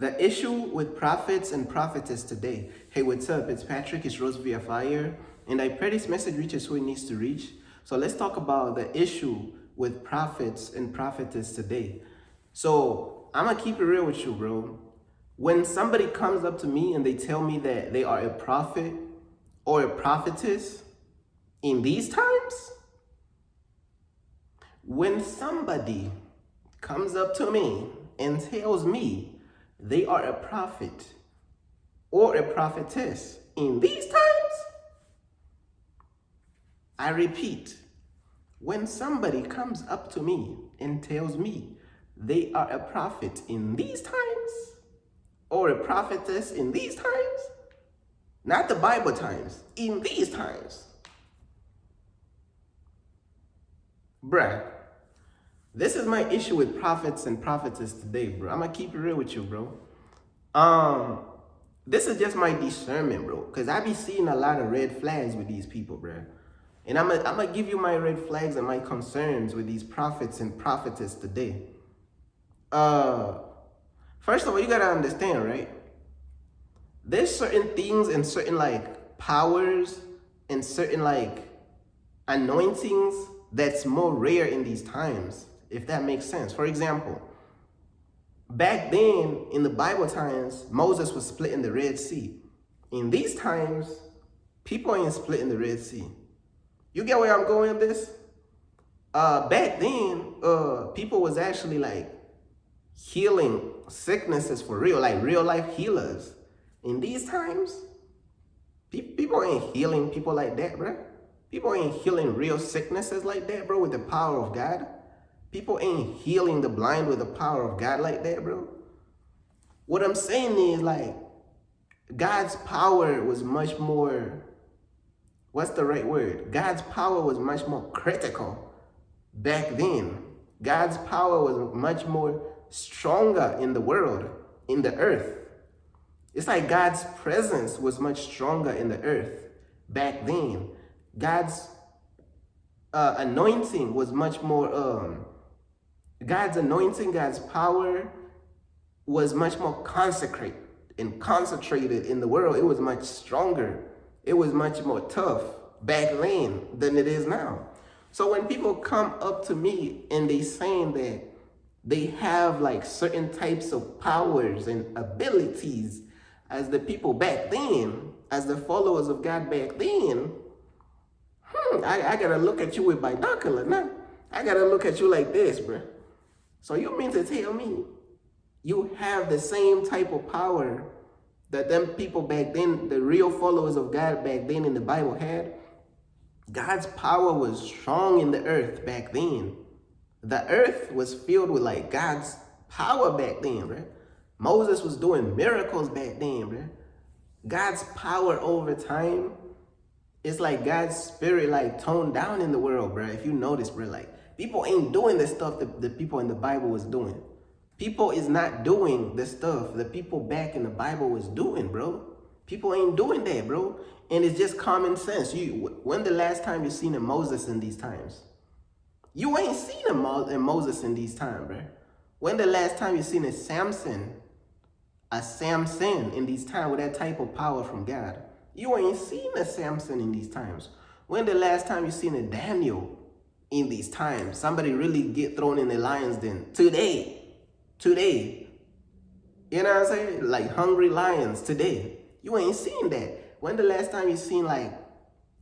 The issue with prophets and prophetess today. Hey, what's up? It's Patrick. It's Rose via Fire. And I pray this message reaches who it needs to reach. So let's talk about the issue with prophets and prophetess today. So I'm going to keep it real with you, bro. When somebody comes up to me and they tell me that they are a prophet or a prophetess in these times, when somebody comes up to me and tells me they are a prophet or a prophetess in these times, I repeat, when somebody comes up to me and tells me they are a prophet in these times or a prophetess in these times, not the Bible times, in these times, bruh, this is my issue with prophets and prophetess today, bro. I'm gonna keep it real with you, bro. This is just my discernment, bro. Cause I be seeing a lot of red flags with these people, bro. And I'm gonna give you my red flags and my concerns with these prophets and prophetess today. First of all, you gotta understand, right? There's certain things and certain like powers and certain like anointings that's more rare in these times, if that makes sense. For example, back then in the Bible times, Moses was splitting the Red Sea. In these times, people ain't splitting the Red Sea. You get where I'm going with this? Back then, people was actually like healing sicknesses for real, like real life healers. In these times, people ain't healing people like that, bro. People ain't healing real sicknesses like that, bro, with the power of God. People ain't healing the blind with the power of God like that, bro. What I'm saying is, like, God's power was much more, what's the right word? God's power was much more critical back then. God's power was much more stronger in the world, in the earth. It's like God's presence was much stronger in the earth back then. God's anointing was much more, God's anointing, God's power was much more consecrated and concentrated in the world. It was much stronger. It was much more tough back then than it is now. So when people come up to me and they saying that they have like certain types of powers and abilities as the people back then, as the followers of God back then, I gotta look at you with binocular now. I gotta look at you like this, bro. So you mean to tell me you have the same type of power that them people back then, the real followers of God back then in the Bible had? God's power was strong in the earth back then. The earth was filled with like God's power back then, bro. Moses was doing miracles back then, bro. God's power over time, it's like God's spirit like toned down in the world, bro. If you notice, bro, like people ain't doing the stuff that the people in the Bible was doing. People is not doing the stuff the people back in the Bible was doing, bro. People ain't doing that, bro. And it's just common sense. When the last time you seen a Moses in these times? You ain't seen a Moses in these times, bro. When the last time you seen a Samson in these times with that type of power from God? You ain't seen a Samson in these times. When the last time you seen a Daniel in these times? Somebody really get thrown in the lion's den. Today. You know what I'm saying? Like hungry lions today. You ain't seen that. When the last time you seen like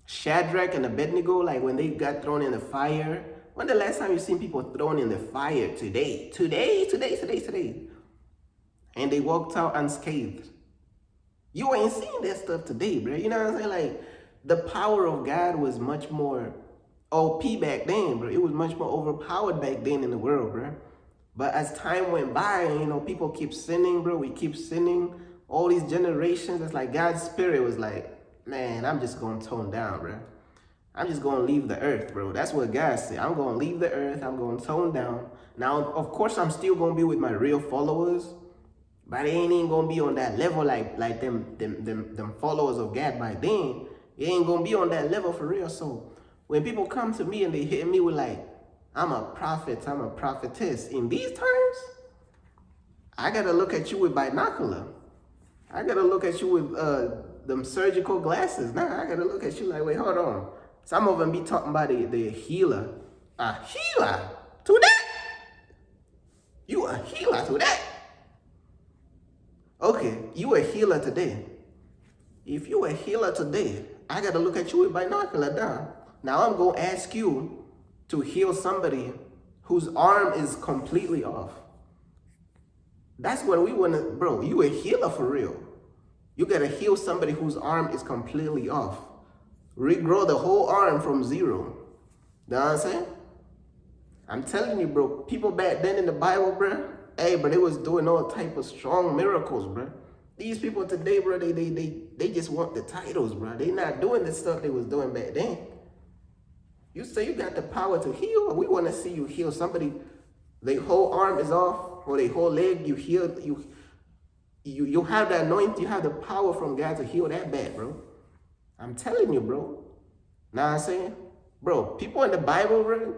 Shadrach and Abednego, like when they got thrown in the fire? When the last time you seen people thrown in the fire? Today. And they walked out unscathed. You ain't seen that stuff today, bro. You know what I'm saying? Like, the power of God was much more OP back then, bro. It was much more overpowered back then in the world, bro. But as time went by, you know, people keep sinning, bro. We keep sinning. All these generations, it's like God's spirit was like, man, I'm just going to tone down, bro. I'm just going to leave the earth, bro. That's what God said. I'm going to leave the earth. I'm going to tone down. Now, of course, I'm still going to be with my real followers. But they ain't even gonna be on that level like them followers of God by then. It ain't gonna be on that level for real. So when people come to me and they hit me with like, I'm a prophet, I'm a prophetess, in these times, I gotta look at you with binocular. I gotta look at you with them surgical glasses. Nah, I gotta look at you like, wait, hold on. Some of them be talking about the healer. A healer to that? You a healer to that? Okay, you a healer today. If you a healer today, I gotta look at you with binocular down. Now I'm gonna ask you to heal somebody whose arm is completely off. That's what we wanna, bro, you a healer for real. You gotta heal somebody whose arm is completely off. Regrow the whole arm from zero. You know what I'm saying? I'm telling you, bro, people back then in the Bible, bro, hey, bro, they was doing all type of strong miracles, bro. These people today, bro, they just want the titles, bro. They not doing the stuff they was doing back then. You say you got the power to heal, we want to see you heal somebody. Their whole arm is off, or their whole leg, you heal, you have the anointing, you have the power from God to heal that bad, bro. I'm telling you, bro. Know what I'm saying? Bro, people in the Bible, bro,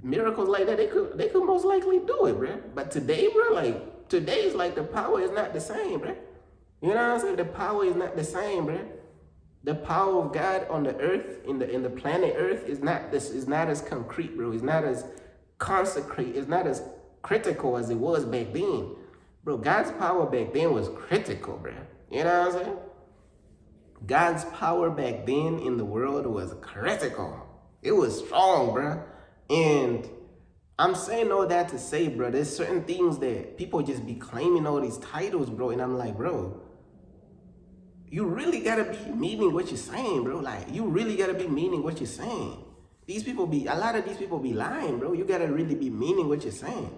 miracles like that, they could most likely do it, bro. But today, bro, like, today's like the power is not the same, bro. You know what I'm saying? The power is not the same, bro. The power of God on the earth, in the planet Earth, is not as concrete, bro. It's not as consecrate. It's not as critical as it was back then, bro. God's power back then was critical, bro. You know what I'm saying? God's power back then in the world was critical. It was strong, bro. And I'm saying all that to say, bro, there's certain things that people just be claiming all these titles, bro. And I'm like, bro, you really gotta be meaning what you're saying, bro. Like, you really gotta be meaning what you're saying. A lot of these people be lying, bro. You gotta really be meaning what you're saying.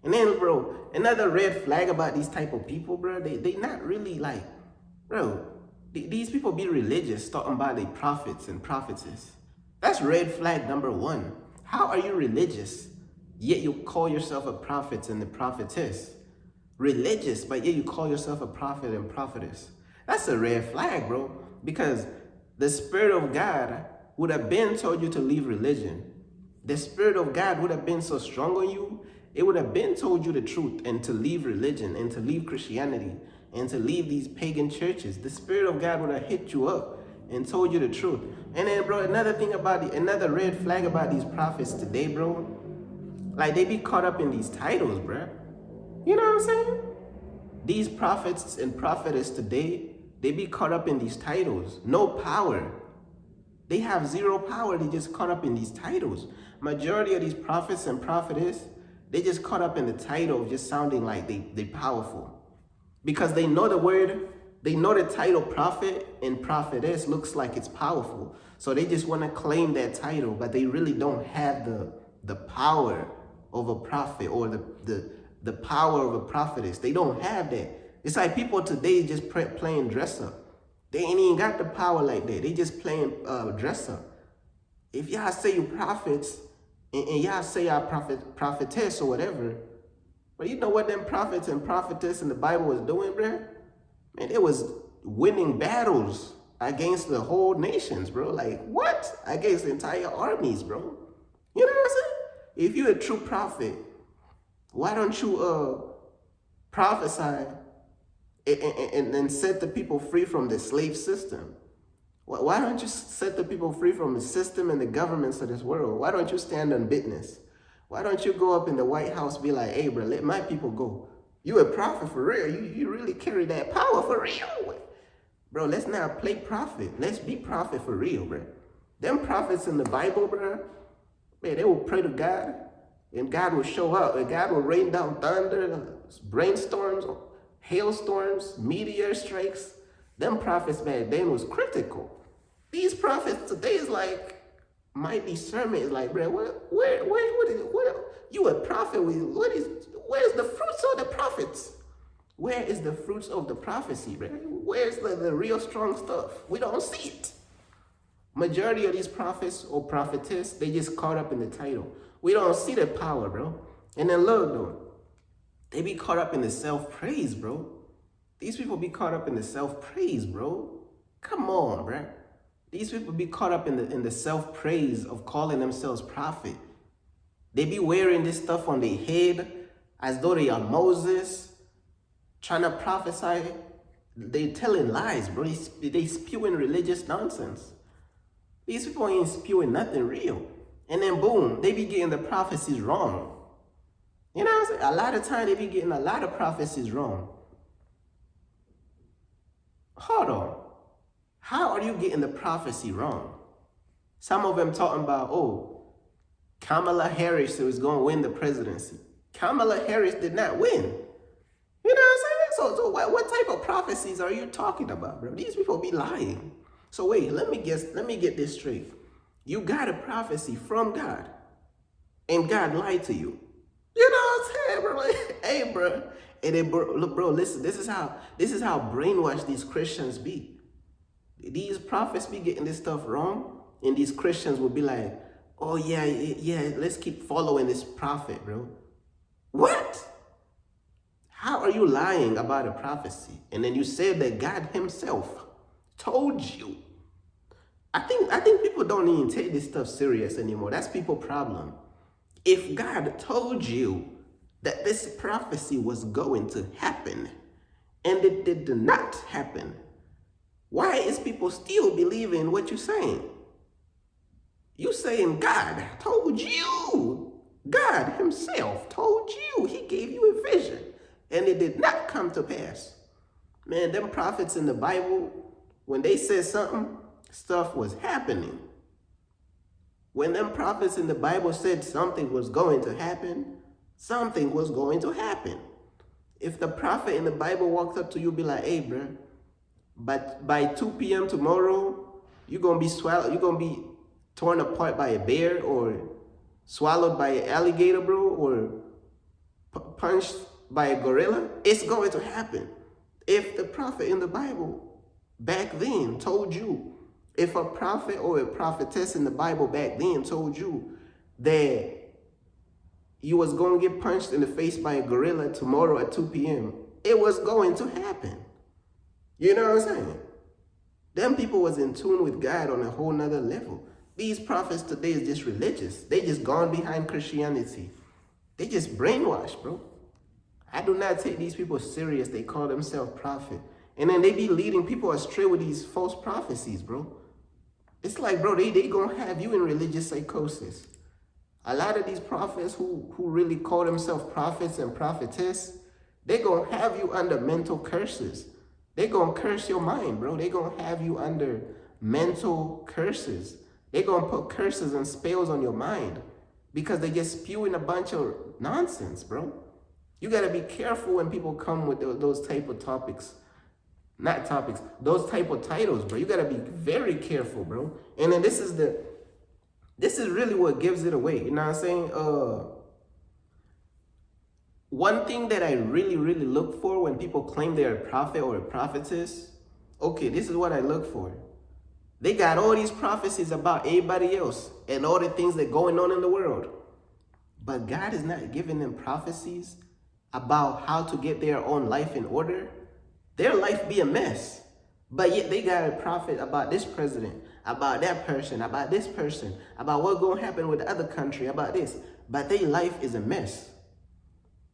And then, bro, another red flag about these type of people, bro, they not really like, bro, these people be religious, talking about the prophets and prophetess. That's red flag number one. How are you religious, yet you call yourself a prophet and a prophetess? Religious, but yet you call yourself a prophet and prophetess. That's a red flag, bro. Because the Spirit of God would have been told you to leave religion. The Spirit of God would have been so strong on you, it would have been told you the truth and to leave religion and to leave Christianity and to leave these pagan churches. The Spirit of God would have hit you up and told you the truth. And then, bro, another red flag about these prophets today, bro, like, they be caught up in these titles, bro. You know what I'm saying? These prophets and prophetess today, they be caught up in these titles. No power. They have zero power. They just caught up in these titles. Majority of these prophets and prophetess, they just caught up in the title of just sounding like they powerful. Because they know the word, they know the title prophet and prophetess looks like it's powerful. So they just want to claim that title, but they really don't have the power of a prophet or the power of a prophetess. They don't have that. It's like people today just playing dress up. They ain't even got the power like that. They just playing dress up. If y'all say you prophets and y'all say y'all prophetess or whatever, but you know what them prophets and prophetess in the Bible was doing, bro? Man, they was winning battles against the whole nations, bro. Like, what? Against entire armies, bro. You know what I'm saying? If you're a true prophet, why don't you prophesy and set the people free from the slave system? Why don't you set the people free from the system and the governments of this world? Why don't you stand on business? Why don't you go up in the White House and be like, hey, bro, let my people go? You a prophet for real. You really carry that power for real. Bro, let's not play prophet. Let's be prophet for real, bro. Them prophets in the Bible, bro, man, they will pray to God, and God will show up, and God will rain down thunder, brainstorms, hailstorms, meteor strikes. Them prophets back then was critical. These prophets today is like, my discernment is like, bro, what you a prophet? Where's the fruits of the prophets? Where is the fruits of the prophecy, bro? Where's the real strong stuff? We don't see it. Majority of these prophets or prophetess, they just caught up in the title. We don't see the power, bro. And then look, though, they be caught up in the self-praise, bro. These people be caught up in the self-praise, bro. Come on, bro. These people be caught up in the self-praise of calling themselves prophet. They be wearing this stuff on their head. as though they are Moses, trying to prophesy. They telling lies, bro. They spewing religious nonsense. These people ain't spewing nothing real. And then boom, they be getting the prophecies wrong. You know what I'm saying? A lot of time they be getting a lot of prophecies wrong. Hold on. How are you getting the prophecy wrong? Some of them talking about, oh, Kamala Harris was going to win the presidency. Kamala Harris did not win. You know what I'm saying? So what type of prophecies are you talking about, bro? These people be lying. So wait, let me get this straight. You got a prophecy from God, and God lied to you. You know what I'm saying, bro? Like, hey, bro. And then, bro, listen. This is how brainwashed these Christians be. These prophets be getting this stuff wrong, and these Christians will be like, "Oh yeah, let's keep following this prophet, bro." What? How are you lying about a prophecy? And then you said that God Himself told you. I think people don't even take this stuff serious anymore. That's people's problem. If God told you that this prophecy was going to happen and it did not happen, why is people still believing what you're saying? You saying God told you. God Himself told you. He gave you a vision and it did not come to pass. Man, them prophets in the Bible, when they said something, stuff was happening. When them prophets in the Bible said something was going to happen, something was going to happen. If the prophet in the Bible walked up to you, be like, "Hey, bro, but by 2 p.m. tomorrow, you're gonna be torn apart by a bear or swallowed by an alligator, bro, or punched by a gorilla," it's going to happen. If the prophet in the Bible back then told you, if a prophet or a prophetess in the Bible back then told you that you was going to get punched in the face by a gorilla tomorrow at 2 p.m., it was going to happen. You know what I'm saying? Them people was in tune with God on a whole nother level. These prophets today is just religious. They just gone behind Christianity. They just brainwashed, bro. I do not take these people serious. They call themselves prophet. And then they be leading people astray with these false prophecies, bro. It's like, bro, they gonna have you in religious psychosis. A lot of these prophets who really call themselves prophets and prophetess, they gonna have you under mental curses. They gonna curse your mind, bro. They gonna have you under mental curses. They gonna put curses and spells on your mind because they just spewing a bunch of nonsense, bro. You gotta be careful when people come with those type of topics. Not topics, those type of titles, bro. You gotta be very careful, bro. And then this is really what gives it away. You know what I'm saying? One thing that I really look for when people claim they're a prophet or a prophetess, okay, this is what I look for. They got all these prophecies about everybody else and all the things that are going on in the world. But God is not giving them prophecies about how to get their own life in order. Their life be a mess. But yet they got a prophet about this president, about that person, about this person, about what's going to happen with the other country, about this. But their life is a mess.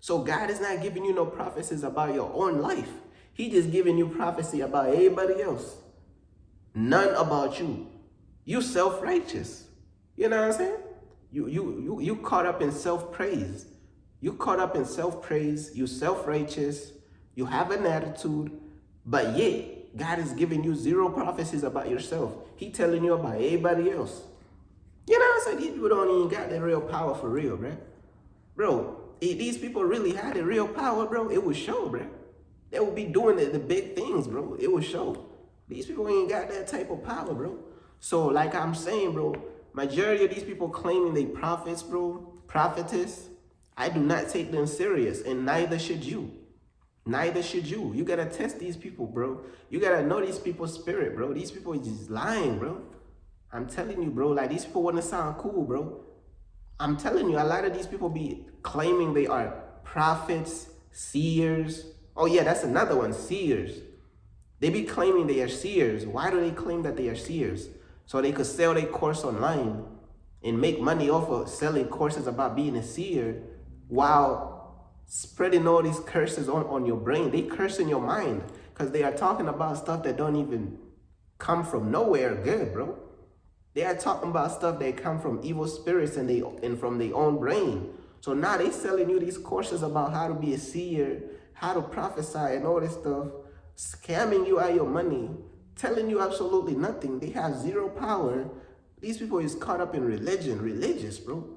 So God is not giving you no prophecies about your own life. He just giving you prophecy about everybody else. None about you. You self-righteous. You know what I'm saying? You caught up in self-praise. You caught up in self-praise. You self-righteous. You have an attitude. But yet, God is giving you zero prophecies about yourself. He telling you about everybody else. You know what I'm saying? These people don't even got that real power for real, bro. Bro, if these people really had the real power, bro, it would show, bro. They would be doing the big things, bro. It would show. These people ain't got that type of power, bro. So, like I'm saying, bro, majority of these people claiming they prophets, bro, prophetess, I do not take them serious, and neither should you. Neither should you. You gotta test these people, bro. You gotta know these people's spirit, bro. These people are just lying, bro. I'm telling you, bro, like these people wanna sound cool, bro. I'm telling you, a lot of these people be claiming they are prophets, seers. Oh yeah, that's another one, seers. They be claiming they are seers. Why do they claim that they are seers? So they could sell their course online and make money off of selling courses about being a seer while spreading all these curses on your brain. They curse in your mind because they are talking about stuff that don't even come from nowhere good, bro. They are talking about stuff that come from evil spirits and from their own brain. So now they selling you these courses about how to be a seer, how to prophesy and all this stuff, scamming you out of your money, telling you absolutely nothing. They have zero power. These people is caught up in religion, religious, bro.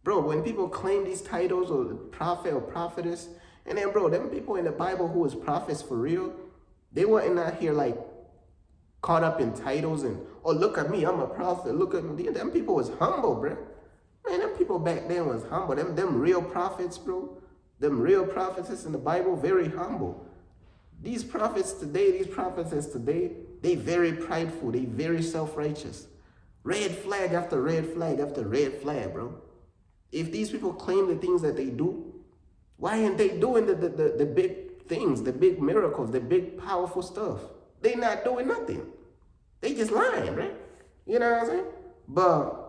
Bro, when people claim these titles or prophet or prophetess, and then bro, them people in the Bible who was prophets for real, they weren't out here like caught up in titles and, oh, look at me, I'm a prophet, look at me. Them people was humble, bro. Man, them people back then was humble. Them real prophets, bro. Them real prophetess in the Bible, very humble. These prophets today, these prophetess today, they very prideful. They very self-righteous. Red flag after red flag after red flag, bro. If these people claim the things that they do, why aren't they doing the big things, the big miracles, the big powerful stuff? They not doing nothing. They just lying, right? You know what I'm saying? But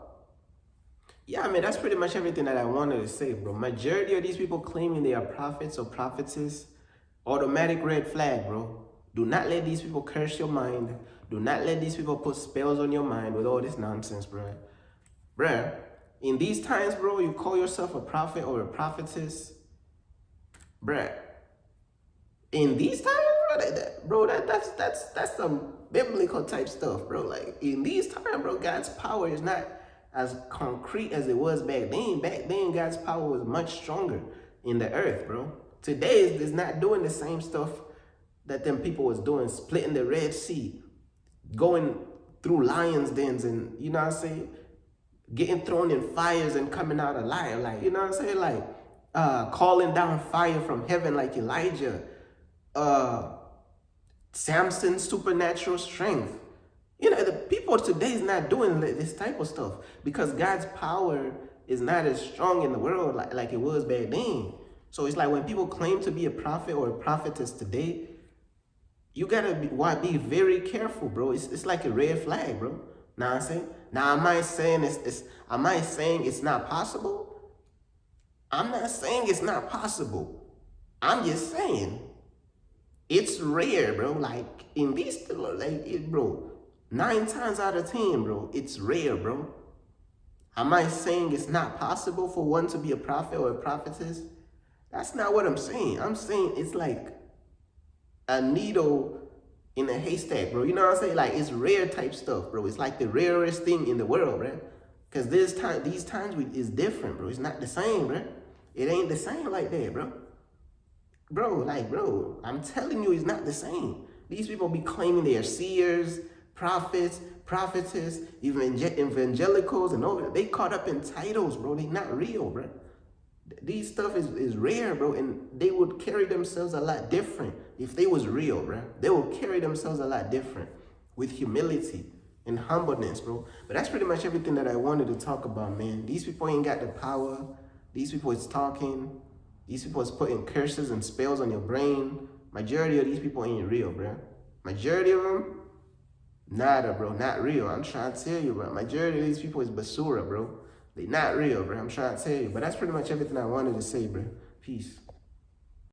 yeah, I mean, that's pretty much everything that I wanted to say, bro. Majority of these people claiming they are prophets or prophetess, automatic red flag, bro. Do not let these people curse your mind. Do not let these people put spells on your mind with all this nonsense, bro. Bruh, in these times, bro, you call yourself a prophet or a prophetess, bruh. In these times, bro, that's some biblical type stuff, bro. Like in these times, bro, God's power is not as concrete as it was back then. Back then, God's power was much stronger in the earth, bro. Today is not doing the same stuff that them people was doing, splitting the Red Sea, going through lions' dens, and you know what I'm saying, getting thrown in fires and coming out alive, like, you know what I'm saying, like calling down fire from heaven like Elijah, Samson's supernatural strength. You know, the people today is not doing this type of stuff because God's power is not as strong in the world like it was back then. So it's like when people claim to be a prophet or a prophetess today, you gotta be very careful, bro. It's like a red flag, bro. Now I'm saying. Now am I saying it's not possible? I'm not saying it's not possible. I'm just saying it's rare, bro. Like in these, bro. 9 times out of 10, bro, it's rare, bro. Am I saying it's not possible for one to be a prophet or a prophetess? That's not what I'm saying. I'm saying it's like a needle in a haystack, bro. You know what I'm saying? Like it's rare type stuff, bro. It's like the rarest thing in the world, bro. Because these times is different, bro. It's not the same, bro. It ain't the same like that, bro. Bro, I'm telling you, it's not the same. These people be claiming they are seers, prophets, prophetess, evangelicals, and all that. They caught up in titles, bro. They not real, bro. These stuff is rare, bro, and they would carry themselves a lot different if they was real, bro. They would carry themselves a lot different with humility and humbleness, bro. But that's pretty much everything that I wanted to talk about, man. These people ain't got the power. These people is talking. These people is putting curses and spells on your brain. Majority of these people ain't real, bro. Majority of them, nada, bro, not real. I'm trying to tell you, bro. Majority of these people is basura, bro. They not real, bro. I'm trying to tell you. But that's pretty much everything I wanted to say, bro. Peace.